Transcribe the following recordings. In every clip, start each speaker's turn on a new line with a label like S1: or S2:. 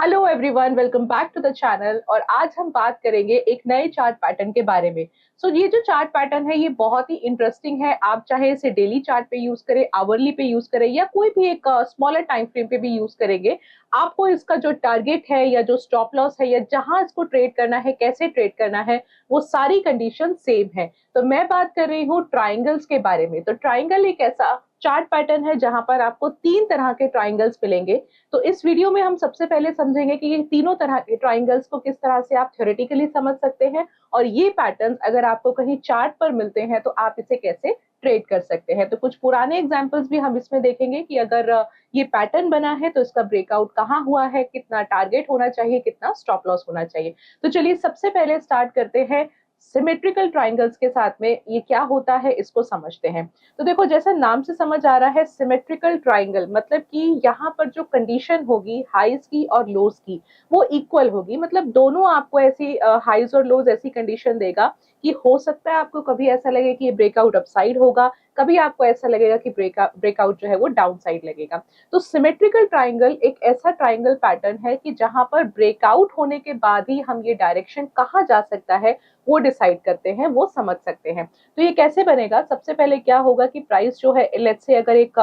S1: Hello everyone, welcome back to the channel. और आज हम बात करेंगे एक नए चार्ट पैटर्न के बारे में। ये जो चार्ट पैटर्न है ये बहुत ही इंटरेस्टिंग है। आप चाहे इसे डेली चार्ट पे यूज करें, आवरली पे यूज करें या कोई भी एक स्मॉलर टाइम फ्रेम पे भी यूज करेंगे, आपको इसका जो टारगेट है या जो स्टॉप लॉस है या जहां इसको ट्रेड करना है, कैसे ट्रेड करना है, वो सारी कंडीशन सेम है। तो मैं बात कर रही हूँ ट्राइंगल्स के बारे में। तो ट्राइंगल एक ऐसा चार्ट पैटर्न है जहां पर आपको तीन तरह के ट्राइंगल्स मिलेंगे। तो इस वीडियो में हम सबसे पहले समझेंगे कि ये तीनों तरह के ट्राइंगल्स को किस तरह से आप थ्योरेटिकली समझ सकते हैं, और ये पैटर्न्स अगर आपको कहीं चार्ट पर मिलते हैं तो आप इसे कैसे ट्रेड कर सकते हैं। तो कुछ पुराने एग्जांपल्स भी हम इसमें देखेंगे कि अगर ये पैटर्न बना है तो इसका ब्रेकआउट कहाँ हुआ है, कितना टारगेट होना चाहिए, कितना स्टॉप लॉस होना चाहिए। तो चलिए सबसे पहले स्टार्ट करते हैं सिमेट्रिकल ट्राइंगल्स के साथ में। ये क्या होता है इसको समझते हैं। तो देखो, जैसा नाम से समझ आ रहा है, सिमेट्रिकल ट्राइंगल मतलब कि यहाँ पर जो कंडीशन होगी हाइज की और लोज की, वो इक्वल होगी। मतलब दोनों आपको ऐसी हाइज और लोज ऐसी कंडीशन देगा कि हो सकता है आपको कभी ऐसा लगे कि ये ब्रेकआउट अपसाइड होगा, कभी आपको ऐसा लगेगा कि ब्रेकआउट जो है वो डाउन साइड लगेगा। तो सिमेट्रिकल ट्राइंगल एक ऐसा ट्राइंगल पैटर्न है कि जहां पर ब्रेकआउट होने के बाद ही हम ये डायरेक्शन कहाँ जा सकता है वो डिसाइड करते हैं, वो समझ सकते हैं। तो ये कैसे बनेगा? सबसे पहले क्या होगा कि प्राइस जो है, लेट्स से अगर एक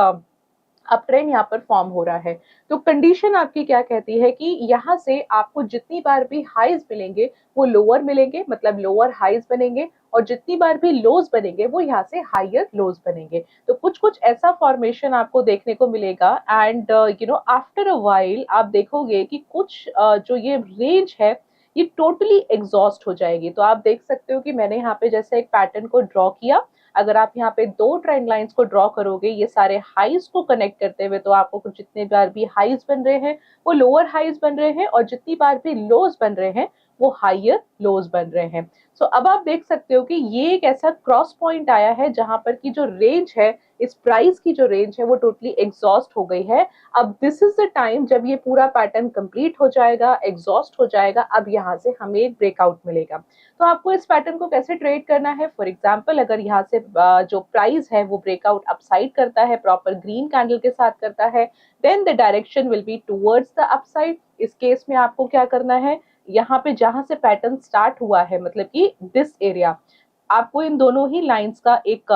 S1: अप ट्रेंड यहाँ पर फॉर्म हो रहा है, तो कंडीशन आपकी क्या कहती है कि यहाँ से आपको जितनी बार भी हाइज मिलेंगे वो लोअर मिलेंगे, मतलब लोअर हाइज बनेंगे, और जितनी बार भी लोज बनेंगे वो यहाँ से हायर लोज बनेंगे। तो कुछ कुछ ऐसा फॉर्मेशन आपको देखने को मिलेगा। एंड आफ्टर अ वाइल आप देखोगे कि कुछ जो ये रेंज है ये टोटली एग्जॉस्ट हो जाएगी। तो आप देख सकते हो कि मैंने यहाँ पे जैसे एक पैटर्न को ड्रॉ किया। अगर आप यहाँ पे दो ट्रेंड लाइंस को ड्रॉ करोगे ये सारे हाइज को कनेक्ट करते हुए, तो आपको जितने बार भी हाइज बन रहे हैं वो लोअर हाइज बन रहे हैं, और जितनी बार भी लोज बन रहे हैं वो हायर लोज बन रहे हैं। अब आप देख सकते हो कि ये एक ऐसा क्रॉस पॉइंट आया है जहां पर की जो रेंज है, इस प्राइस की जो रेंज है वो टोटली एग्जॉस्ट हो गई है। अब दिस इज द टाइम जब ये पूरा पैटर्न कंप्लीट हो जाएगा, एग्जॉस्ट हो जाएगा, अब यहाँ से हमें एक ब्रेकआउट मिलेगा। तो आपको इस पैटर्न को कैसे ट्रेड करना है? फॉर एग्जाम्पल, अगर यहाँ से जो प्राइस है वो ब्रेकआउट अपसाइड करता है, प्रॉपर ग्रीन कैंडल के साथ करता है, then the direction will be towards the upside. इस केस में आपको क्या करना है, यहाँ पे जहां से पैटर्न स्टार्ट हुआ है, मतलब कि दिस एरिया, आपको इन दोनों ही लाइंस का एक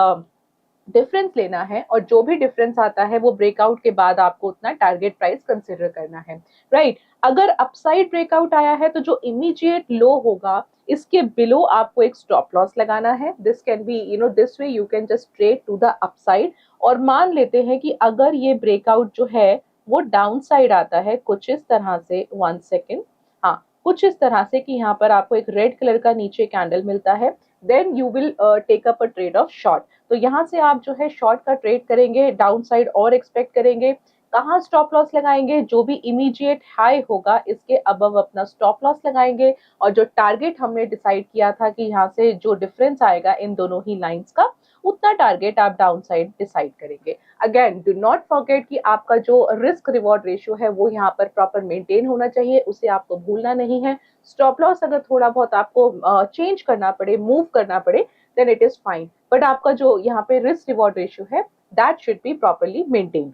S1: डिफरेंस लेना है, और जो भी डिफरेंस आता है वो ब्रेकआउट के बाद आपको उतना टारगेट प्राइस कंसिडर करना है, राइट। अगर अपसाइड ब्रेकआउट आया है तो जो इमीडिएट लो होगा इसके बिलो आपको एक स्टॉप लॉस लगाना है। This can be this way you can just trade to the upside. और मान लेते हैं कि अगर ये ब्रेकआउट जो है वो डाउन साइड आता है कुछ इस तरह से, वन सेकेंड, हाँ, कुछ इस तरह से कि यहाँ पर आपको एक रेड कलर का नीचे कैंडल मिलता है, then you will take up a trade of short. तो यहाँ से आप जो है शॉर्ट का ट्रेड करेंगे, डाउन साइड और एक्सपेक्ट करेंगे। कहाँ स्टॉप लॉस लगाएंगे? जो भी इमीडिएट हाई होगा इसके अबव अपना स्टॉप लॉस लगाएंगे, और जो टारगेट हमने डिसाइड किया था कि यहाँ से जो डिफरेंस आएगा इन दोनों ही लाइंस का, उतना टारगेट आप डाउन साइड डिसाइड करेंगे। अगेन डू नॉट फॉरगेट कि आपका जो रिस्क रिवॉर्ड रेशियो है वो यहाँ पर प्रॉपर मेंटेन होना चाहिए, उसे आपको भूलना नहीं है। स्टॉप लॉस अगर थोड़ा बहुत आपको चेंज करना पड़े, मूव करना पड़े, then it is fine, but आपका जो यहाँ पे रिस्क रिवॉर्ड रेशियो है that should be properly maintain.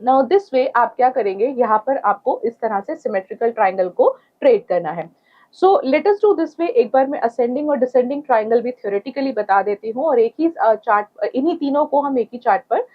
S1: Now this way आप क्या करेंगे, यहाँ पर आपको इस तरह से सिमेट्रिकल ट्राइंगल को ट्रेड करना है। So let us do this way. एक बार मैं असेंडिंग और डिसेंडिंग ट्राइंगल भी थ्योरेटिकली बता देती हूँ, और एक ही चार्ट, इन्हीं तीनों को हम एक ही चार्ट पर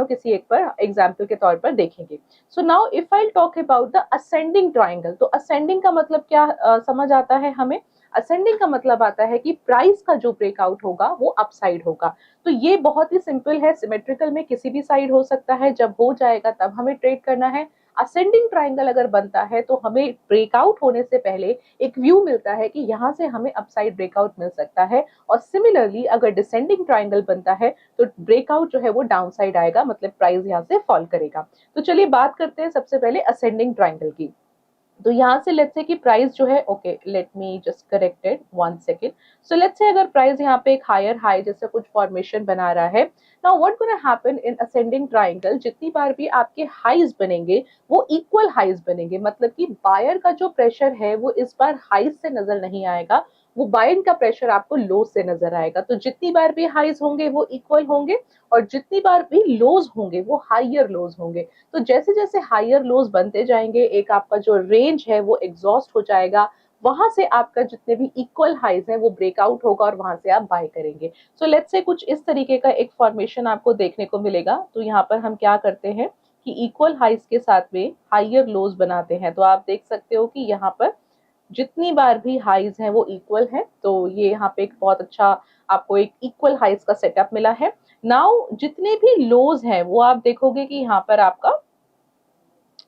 S1: किसी एक पर एग्जाम्पल के तौर पर देखेंगे। So now if I talk about the ascending triangle, तो असेंडिंग का मतलब क्या समझ आता है हमें? असेंडिंग का मतलब आता है कि प्राइस का जो ब्रेकआउट होगा वो अपसाइड होगा। तो ये बहुत ही सिंपल है, सिमेट्रिकल में किसी भी साइड हो सकता है, जब हो जाएगा तब हमें ट्रेड करना है। असेंडिंग ट्राइंगल अगर बनता है तो हमें ब्रेकआउट होने से पहले एक व्यू मिलता है कि यहाँ से हमें अपसाइड ब्रेकआउट मिल सकता है, और सिमिलरली अगर डिसेंडिंग ट्राइंगल बनता है तो ब्रेकआउट जो है वो डाउन साइड आएगा, मतलब प्राइस यहाँ से फॉल करेगा। तो चलिए बात करते हैं सबसे पहले असेंडिंग ट्राइंगल की। तो यहाँ से लेट्स से कि प्राइस जो है, okay let me just corrected one second. So let's say अगर प्राइस यहाँ पे एक हायर हाई जैसा कुछ फॉर्मेशन बना रहा है, now what gonna happen in ascending triangle, जितनी बार भी आपके हाइज बनेंगे वो इक्वल हाइज बनेंगे, मतलब कि बायर का जो प्रेशर है वो इस बार हाइज से नजर नहीं आएगा, वो बाइंड का प्रेशर आपको लो से नजर आएगा। तो जितनी बार भी हाईज होंगे वो इक्वल होंगे, और जितनी बार भी लोज होंगे वो हाइयर लोज होंगे। तो जैसे जैसे हाइयर लोज बनते जाएंगे, एक आपका जो रेंज है वो एग्जॉस्ट हो जाएगा, वहां से आपका जितने भी इक्वल हाइज है वो ब्रेकआउट होगा और वहां से आप बाय करेंगे। सो लेट्स से कुछ इस तरीके का एक फॉर्मेशन आपको देखने को मिलेगा। तो यहाँ पर हम क्या करते हैं कि इक्वल हाइज के साथ में हाइयर लोज बनाते हैं। तो आप देख सकते हो कि यहाँ पर जितनी बार भी हाइज है वो इक्वल है। तो ये यहाँ पे एक बहुत अच्छा आपको एक इक्वल हाइज का सेटअप मिला है। नाउ जितने भी लोज हैं वो आप देखोगे कि यहाँ पर आपका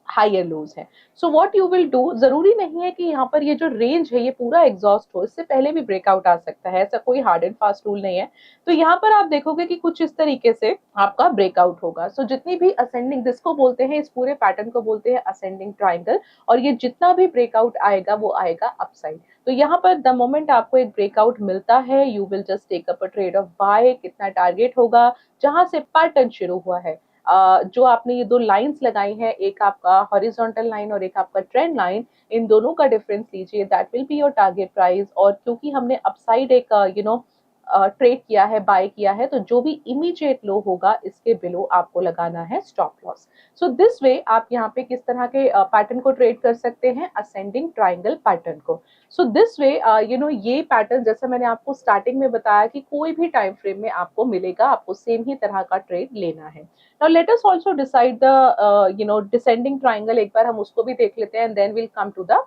S1: हायर लोज है। So what you will do, जरूरी नहीं है कि यहाँ पर ये जो रेंज है ये पूरा एग्जॉस्ट हो, इससे पहले भी ब्रेकआउट आ सकता है, ऐसा कोई हार्ड एंड फास्ट रूल नहीं है। तो यहाँ पर आप देखोगे कि कुछ इस तरीके से आपका ब्रेकआउट होगा। सो जितनी भी असेंडिंग, जिसको बोलते हैं, इस पूरे पैटर्न को बोलते हैं असेंडिंग ट्राइंगल, और ये जितना भी ब्रेकआउट आएगा वो आएगा अपसाइड। तो यहाँ पर द मोमेंट आपको एक ब्रेकआउट मिलता है, you will just take up a trade of buy. कितना टारगेट होगा, जहां से पैटर्न शुरू हुआ है, जो आपने ये दो लाइंस लगाई हैं, एक आपका हॉरिजॉन्टल लाइन और एक आपका ट्रेंड लाइन, इन दोनों का डिफरेंस लीजिए, that will be your target price. और क्योंकि हमने अपसाइड एक ट्रेड किया है, बाय किया है, तो जो भी इमीडिएट लो होगा इसके बिलो आपको लगाना है stop loss. So this way आप यहाँ पे किस तरह के पैटर्न को ट्रेड कर सकते हैं, असेंडिंग ट्राइंगल पैटर्न को। सो दिस वे ये पैटर्न, जैसे मैंने आपको स्टार्टिंग में बताया कि कोई भी टाइम फ्रेम में आपको मिलेगा, आपको सेम ही तरह का ट्रेड लेना है। Now let us also decide the descending triangle, एक बार हम उसको भी देख लेते हैं, and then we'll come to the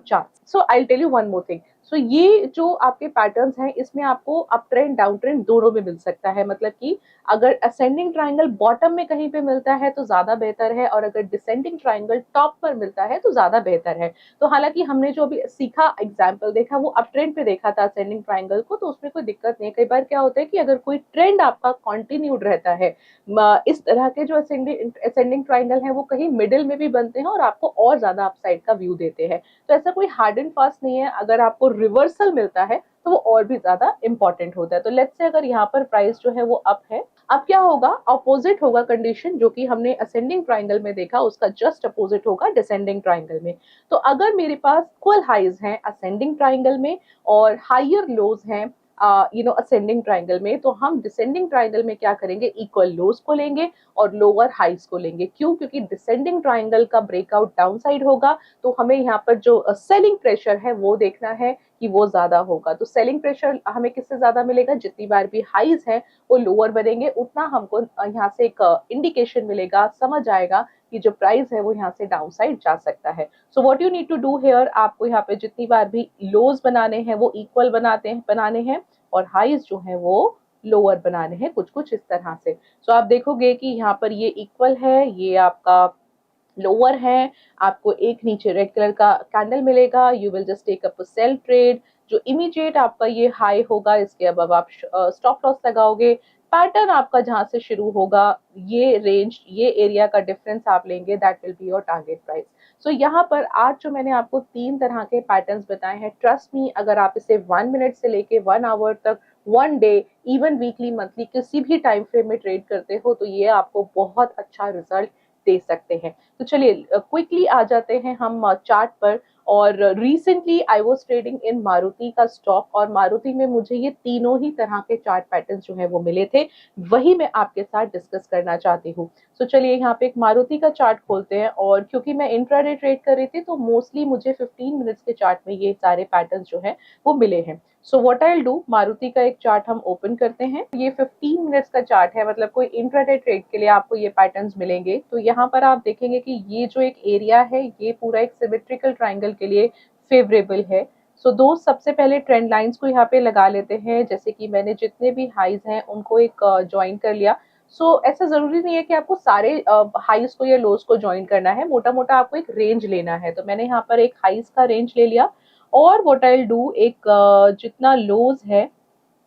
S1: chart. So I'll tell you one more thing. So ये जो आपके पैटर्न्स हैं इसमें आपको अप ट्रेंड डाउन ट्रेंड दोनों में मिल सकता है। मतलब कि अगर असेंडिंग ट्राइंगल बॉटम में कहीं पे मिलता है तो ज्यादा बेहतर है, और अगर डिसेंडिंग ट्राइंगल टॉप पर मिलता है तो ज्यादा बेहतर है। तो हालांकि हमने जो भी सीखा एग्जाम्पल देखा वो अप ट्रेंड पे देखा था असेंडिंग ट्राइंगल को, तो उसमें कोई दिक्कत नहीं। कई बार क्या होता है कि अगर कोई ट्रेंड आपका कंटिन्यूड रहता है, इस तरह के जो असेंडिंग ट्राइंगल है वो कहीं मिडिल में भी बनते हैं और आपको और ज्यादा अपसाइड का व्यू देते हैं। तो ऐसा कोई हार्ड एंड फास्ट नहीं है, अगर आपको रिवर्सल मिलता है तो वो और भी ज्यादा इंपॉर्टेंट होता है। तो लेट्स से अगर यहाँ पर प्राइस जो है वो अप है, अब क्या होगा, अपोजिट होगा कंडीशन, जो कि हमने असेंडिंग ट्राइंगल में देखा उसका जस्ट अपोजिट होगा डिसेंडिंग ट्राइंगल में। तो अगर मेरे पास इक्वल हाइज हैं असेंडिंग ट्राइंगल में और हाइयर लोज हैं असेंडिंग ट्राइंगल में, तो हम डिसेंडिंग ट्राइंगल में क्या करेंगे, इक्वल लोज को लेंगे और लोअर हाइज को लेंगे। क्यों? क्योंकि डिसेंडिंग ट्राइंगल का ब्रेकआउट डाउन साइड होगा, तो हमें यहाँ पर जो सेलिंग प्रेशर है वो देखना है कि वो ज्यादा होगा। तो सेलिंग प्रेशर हमें किससे ज्यादा मिलेगा, जितनी बार भी हाइज है वो लोअर बनेंगे, उतना हमको यहाँ से एक इंडिकेशन मिलेगा, समझ आएगा कि जो प्राइस है वो यहाँ से डाउन साइड जा सकता है। So what you need to do here, आपको यहाँ पे जितनी बार भी लोज बनाने हैं वो इक्वल बनाने हैं, और हाइज जो है वो लोअर बनाने हैं, कुछ कुछ इस तरह से। सो आप देखोगे कि यहाँ पर ये इक्वल है, ये आपका लोअर है, आपको एक नीचे रेड कलर का कैंडल मिलेगा, you will just take up a sell trade. जो इमीडिएट आपका ये हाई होगा इसके अब आप स्टॉप लॉस लगाओगे। पैटर्न आपका जहां से शुरू होगा, ये रेंज, ये एरिया का डिफरेंस आप लेंगे, that will be your target price. So यहाँ पर आज जो मैंने आपको 3 तरह के पैटर्न्स बताए हैं, ट्रस्ट मी, अगर आप इसे 1 मिनट से लेके 1 आवर तक, 1 डे, इवन वीकली, मंथली, किसी भी टाइम फ्रेम में ट्रेड करते हो, तो ये आपको बहुत अच्छा रिजल्ट दे सकते हैं। तो चलिए क्विकली आ जाते हैं हम चार्ट पर। और recently I was trading in Maruti का स्टॉक, और मारुति में मुझे ये तीनों ही तरह के चार्ट पैटर्न जो है वो मिले थे, वही मैं आपके साथ डिस्कस करना चाहती हूँ। तो चलिए यहाँ पे एक मारुति का चार्ट खोलते हैं, और क्योंकि मैं इंट्राडे ट्रेड कर रही थी तो मोस्टली मुझे 15 मिनट्स के चार्ट में ये सारे पैटर्न जो है वो मिले हैं। So what I will do, Maruti का एक चार्ट हम ओपन करते हैं। ये 15 मिनट्स का चार्ट है, मतलब कोई इंट्राडे ट्रेड के लिए आपको ये पैटर्न्स मिलेंगे। तो यहाँ पर आप देखेंगे कि ये जो एक एरिया है ये पूरा एक सिमेट्रिकल ट्राइंगल के लिए फेवरेबल है। सो दो सबसे पहले ट्रेंड लाइंस को यहाँ पे लगा लेते हैं, जैसे कि मैंने जितने भी हाइज हैं उनको एक ज्वाइन कर लिया। ऐसा जरूरी नहीं है कि आपको सारे हाइज को या लोज को ज्वाइन करना है, मोटा मोटा आपको एक रेंज लेना है। तो मैंने यहाँ पर एक हाइज का रेंज ले लिया, और व्हाट आई विल डू, एक जितना लोज है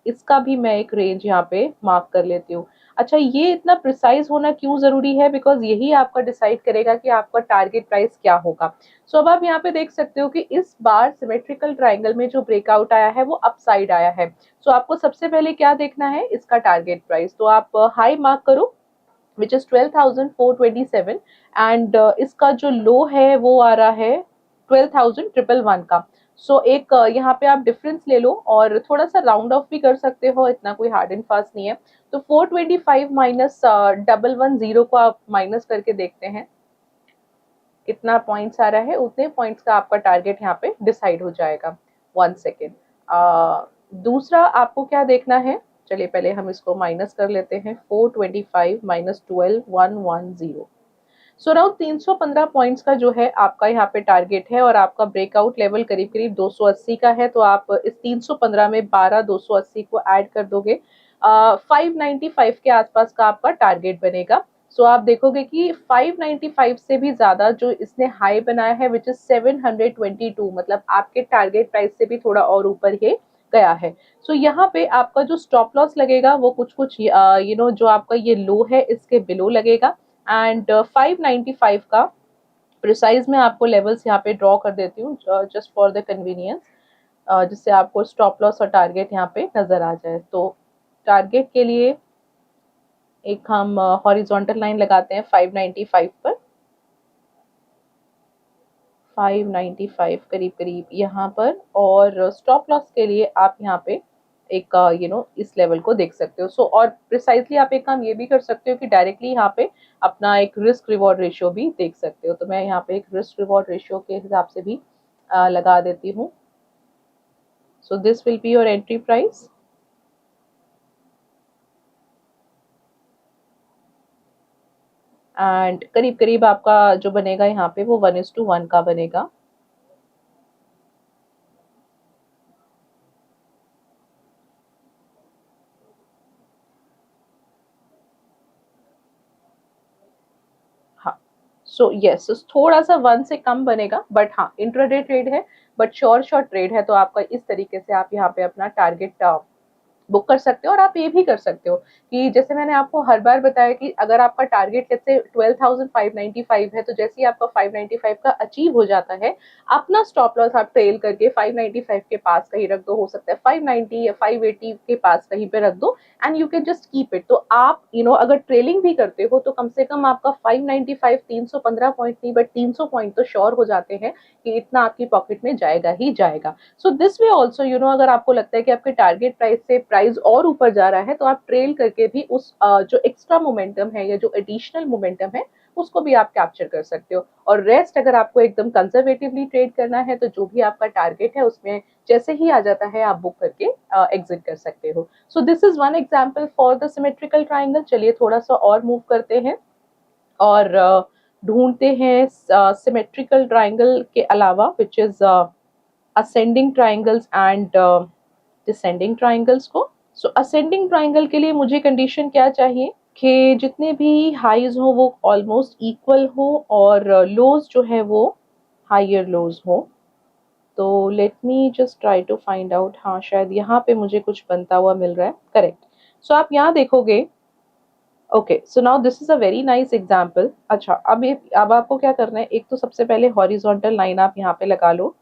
S1: इसका भी मैं एक रेंज यहाँ पे मार्क कर लेती हूँ। अच्छा, ये इतना प्रिसाइज होना क्यों जरूरी है, बिकॉज यही आपका डिसाइड करेगा कि आपका टारगेट प्राइस क्या होगा। अब आप यहाँ पे देख सकते हो कि इस बार सिमेट्रिकल ट्राइंगल में जो ब्रेकआउट आया है वो अपसाइड आया है। आपको सबसे पहले क्या देखना है, इसका टारगेट प्राइस। तो आप हाई मार्क करो, विच इज 12,427, एंड इसका जो लो है वो आ रहा है 12,111 का। सो एक यहाँ पे आप डिफरेंस ले लो और थोड़ा सा राउंड ऑफ भी कर सकते हो, इतना कोई हार्ड एंड फास्ट नहीं है। तो 425 माइनस 110 को आप माइनस करके देखते हैं कितना पॉइंट्स आ रहा है, उतने पॉइंट्स का आपका टारगेट यहाँ पे डिसाइड हो जाएगा। 1 सेकेंड। दूसरा आपको क्या देखना है, चलिए पहले हम इसको माइनस कर लेते हैं। 425 माइनस 12 110। सो अराउंड 315 पॉइंट्स का जो है आपका यहाँ पे टारगेट है, और आपका ब्रेकआउट लेवल करीब करीब 280 का है। तो आप इस 315 में 12 280 को ऐड कर दोगे, 595 के आसपास का आपका टारगेट बनेगा। सो आप देखोगे कि 595 से भी ज्यादा जो इसने हाई बनाया है, विच इज 722, मतलब आपके टारगेट प्राइस से भी थोड़ा और ऊपर ही गया है। सो यहाँ पे आपका जो स्टॉप लॉस लगेगा वो कुछ कुछ जो आपका ये लो है इसके बिलो लगेगा। एंड 595 का प्रिसाइज में आपको लेवल्स यहाँ पे ड्रॉ कर देती हूँ जस्ट फॉर द कन्वीनियंस, जिससे आपको स्टॉप लॉस और टारगेट यहाँ पे नजर आ जाए। तो टारगेट के लिए एक हम हॉरिजॉन्टल लाइन लगाते हैं 595 पर, 595 करीब करीब यहाँ पर। और स्टॉप लॉस के लिए आप यहाँ पे एक इस लेवल को देख सकते हो। सो और प्रिसाइजली आप एक काम ये भी कर सकते हो कि डायरेक्टली यहाँ पे अपना एक रिस्क रिवॉर्ड रेशियो भी देख सकते हो। तो मैं यहाँ पे एक रिस्क रिवॉर्ड रेशियो के हिसाब से भी लगा देती हूँ। So this will be your entry price. And करीब करीब आपका जो बनेगा यहाँ पे वो 1:1 का बनेगा। हाँ, सो यस, थोड़ा सा 1 से कम बनेगा, बट हाँ इंट्राडे ट्रेड है, बट शॉर्ट ट्रेड है। तो आपका इस तरीके से आप यहाँ पे अपना टारगेट बुक कर सकते हो। और आप ये भी कर सकते हो कि जैसे मैंने आपको हर बार बताया कि अगर आपका टारगेट लेट्स से 12,595 है, तो जैसे ही आपका 595 का अचीव हो जाता है, अपना स्टॉप लॉस आप ट्रेल करके 595 के पास कहीं रख दो, हो सकता है 590 या 580 के पास कहीं पे रख दो, and you can just keep it. तो आप अगर ट्रेलिंग भी करते हो तो कम से कम आपका 595 315 पॉइंट नहीं बट 300 पॉइंट तो श्योर हो जाते हैं कि इतना आपकी पॉकेट में जाएगा ही जाएगा। सो दिस वे ऑल्सो अगर आपको लगता है कि आपके टारगेट प्राइस से प्राइस और ऊपर जा रहा है, तो आप ट्रेल करके भी उस जो एक्स्ट्रा मोमेंटम है या जो एडिशनल मोमेंटम है उसको भी आप कैप्चर कर सकते हो। और रेस्ट अगर आपको एकदम कंजर्वेटिवली ट्रेड करना है, तो जो भी आपका टारगेट है उसमें जैसे ही आ जाता है आप बुक करके एग्जिट कर सकते हो। So this is one example for the symmetrical triangle. चलिए थोड़ा सा और मूव करते हैं और ढूंढते हैं सिमेट्रिकल ट्राइंगल के अलावा which is ascending triangles and descending triangles को। सो असेंडिंग ट्राइंगल के लिए मुझे कंडीशन क्या चाहिए कि जितने भी हाईज हो वो ऑलमोस्ट इक्वल हो, और लोज जो है वो हायर लोज हो। तो let me just try to find out. हाँ, शायद यहाँ पे मुझे कुछ बनता हुआ मिल रहा है। करेक्ट। सो आप यहाँ देखोगे, okay, so now this is a very nice example. अच्छा, अब आपको क्या करना है, एक तो सबसे पहले हॉरिजॉन्टल लाइन आप यहाँ पे लगा लो,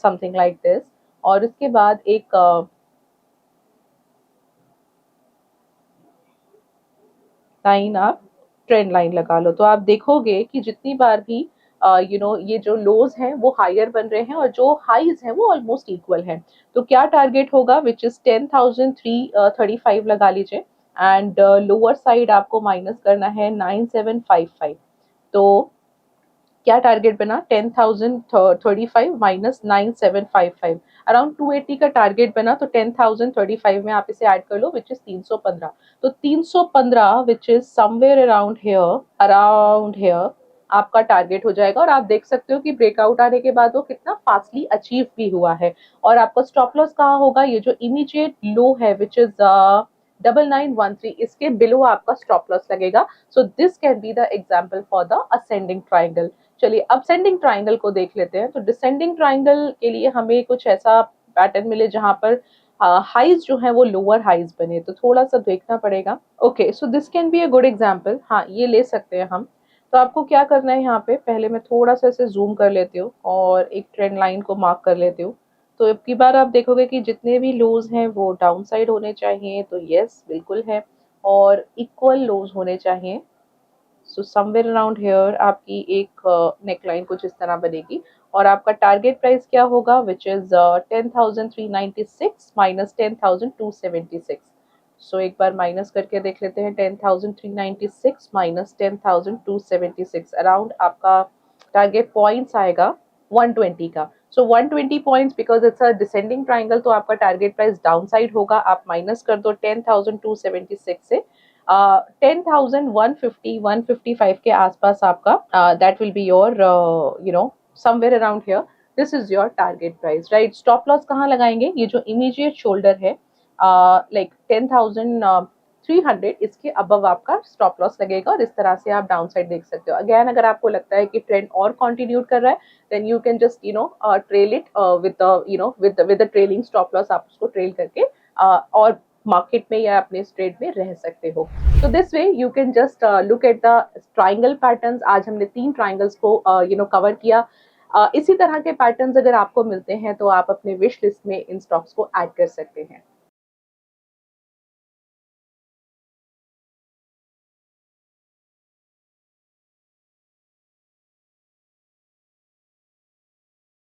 S1: समथिंग लाइक दिस। और इसके बाद एक लाइन आप ट्रेंड लाइन लगा लो। तो आप देखोगे कि जितनी बार भी ये जो लोज हैं वो हायर बन रहे हैं और जो हाईज हैं वो ऑलमोस्ट इक्वल हैं। तो क्या टारगेट होगा, विच इज 10,335 लगा लीजिए, एंड लोअर साइड आपको माइनस करना है 9755। तो क्या टारगेट बना, 10,035 माइनस 9755, अराउंड 280 का टारगेट बना। तो 10,035 में आप इसे ऐड कर लो, विच इज 315। तो 315 which is somewhere around hair आपका टारगेट हो जाएगा। और आप देख सकते हो कि ब्रेकआउट आने के बाद वो कितना फास्टली अचीव भी हुआ है। और आपका स्टॉप लॉस कहाँ होगा, ये जो इमीडिएट लो है विच इज 9913, इसके बिलो आपका स्टॉप लॉस लगेगा। So this can be the example for the ascending triangle. चलिए अब असेंडिंग ट्राइंगल को देख लेते हैं। तो डिसेंडिंग ट्राइंगल के लिए हमें कुछ ऐसा पैटर्न मिले जहां पर हाइज जो है वो लोअर हाइज बने, तो थोड़ा सा देखना पड़ेगा। Okay, so this can be a good example. हाँ, ये ले सकते हैं हम। तो आपको क्या करना है, यहाँ पे पहले मैं थोड़ा सा इसे जूम कर लेती हूँ और एक ट्रेंड लाइन को मार्क कर लेती हूँ। तो अब की बार आप देखोगे कि जितने भी लोज हैं वो डाउन साइड होने चाहिए, तो यस बिल्कुल है, और इक्वल लोज होने चाहिए। सो समवेयर अराउंड हेयर आपकी एक नेकलाइन कुछ इस तरह बनेगी। और आपका टारगेट प्राइस क्या होगा, विच इज 10,396 माइनस 10,276। सो एक बार माइनस करके देख लेते हैं, 10,396 माइनस 10,276 अराउंड आपका टारगेट पॉइंट्स आएगा 120 का। सो 120 points because it's a descending triangle, तो आपका टारगेट प्राइस डाउन साइड होगा। आप माइनस कर दो 10,276 से 10,150 155 के आसपास आपका that will be your somewhere around here, this is your target price, right. Stop loss कहाँ लगाएंगे, ये जो इमीडिएट शोल्डर है लाइक 10,300, इसके अबव आपका स्टॉप लॉस लगेगा और इस तरह से आप डाउन साइड देख सकते हो। अगेन अगर आपको लगता है कि ट्रेंड और कंटिन्यू कर रहा है, then you can just trail it with the trailing stop loss, आप उसको ट्रेल करके और मार्केट में या अपने ट्रेड में रह सकते हो। तो this way you can just look at the triangle patterns. आज हमने 3 ट्राइंगल्स को कवर किया। इसी तरह के पैटर्न्स अगर आपको मिलते हैं तो आप अपने विश लिस्ट में इन स्टॉक्स को ऐड कर सकते हैं।